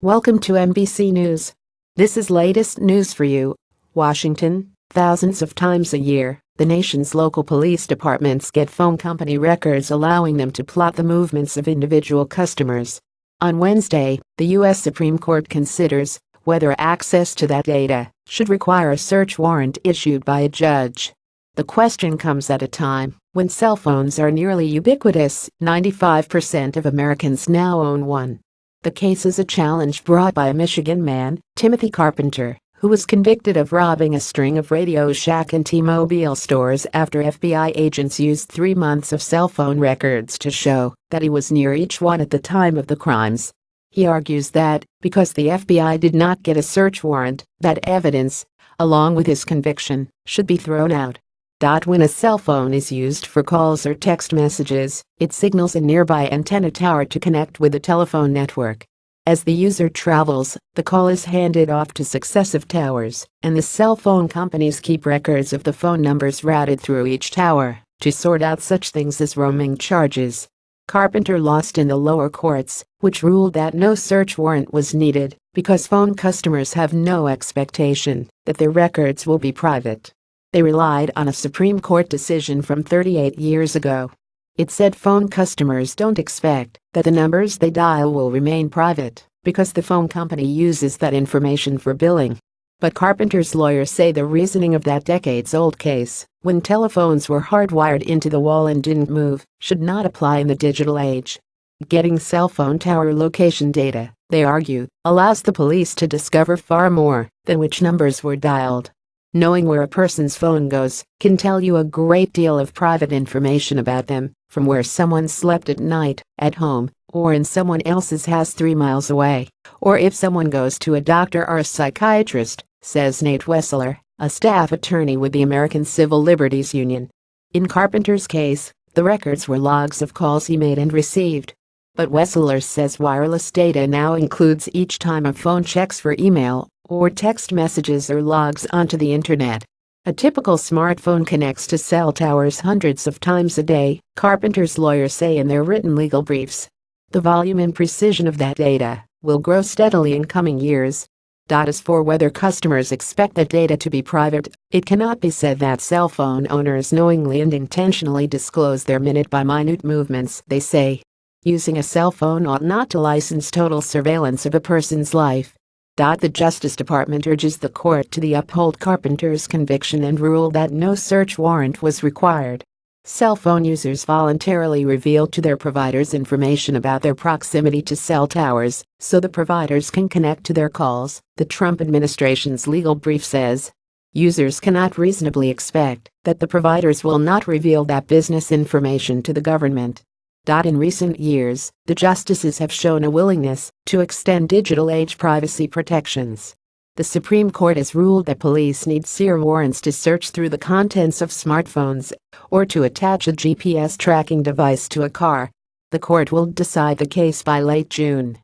Welcome to NBC News. This is latest news for you. Washington, thousands of times a year, the nation's local police departments get phone company records allowing them to plot the movements of individual customers. On Wednesday, the U.S. Supreme Court considers whether access to that data should require a search warrant issued by a judge. The question comes at a time when cell phones are nearly ubiquitous. 95% of Americans now own one. The case is a challenge brought by a Michigan man, Timothy Carpenter, who was convicted of robbing a string of Radio Shack and T-Mobile stores after FBI agents used 3 months of cell phone records to show that he was near each one at the time of the crimes. He argues that, because the FBI did not get a search warrant, that evidence, along with his conviction, should be thrown out. When a cell phone is used for calls or text messages, it signals a nearby antenna tower to connect with the telephone network. As the user travels, the call is handed off to successive towers, and the cell phone companies keep records of the phone numbers routed through each tower to sort out such things as roaming charges. Carpenter lost in the lower courts, which ruled that no search warrant was needed because phone customers have no expectation that their records will be private. They relied on a Supreme Court decision from 38 years ago. It said phone customers don't expect that the numbers they dial will remain private because the phone company uses that information for billing. But Carpenter's lawyers say the reasoning of that decades-old case, when telephones were hardwired into the wall and didn't move, should not apply in the digital age. Getting cell phone tower location data, they argue, allows the police to discover far more than which numbers were dialed. Knowing where a person's phone goes can tell you a great deal of private information about them, from where someone slept at night, at home, or in someone else's house 3 miles away, or if someone goes to a doctor or a psychiatrist, says Nate Wessler, a staff attorney with the American Civil Liberties Union. In Carpenter's case, the records were logs of calls he made and received. But Wessler says wireless data now includes each time a phone checks for email or text messages or logs onto the internet. A typical smartphone connects to cell towers hundreds of times a day, Carpenter's lawyers say in their written legal briefs. The volume and precision of that data will grow steadily in coming years. As for whether customers expect that data to be private, it cannot be said that cell phone owners knowingly and intentionally disclose their minute-by-minute movements, they say. Using a cell phone ought not to license total surveillance of a person's life. The Justice Department urges the court to uphold Carpenter's conviction and rule that no search warrant was required. Cell phone users voluntarily reveal to their providers information about their proximity to cell towers, so the providers can connect to their calls, the Trump administration's legal brief says. Users cannot reasonably expect that the providers will not reveal that business information to the government. In recent years, the justices have shown a willingness to extend digital age privacy protections. The Supreme Court has ruled that police need search warrants to search through the contents of smartphones or to attach a GPS tracking device to a car. The court will decide the case by late June.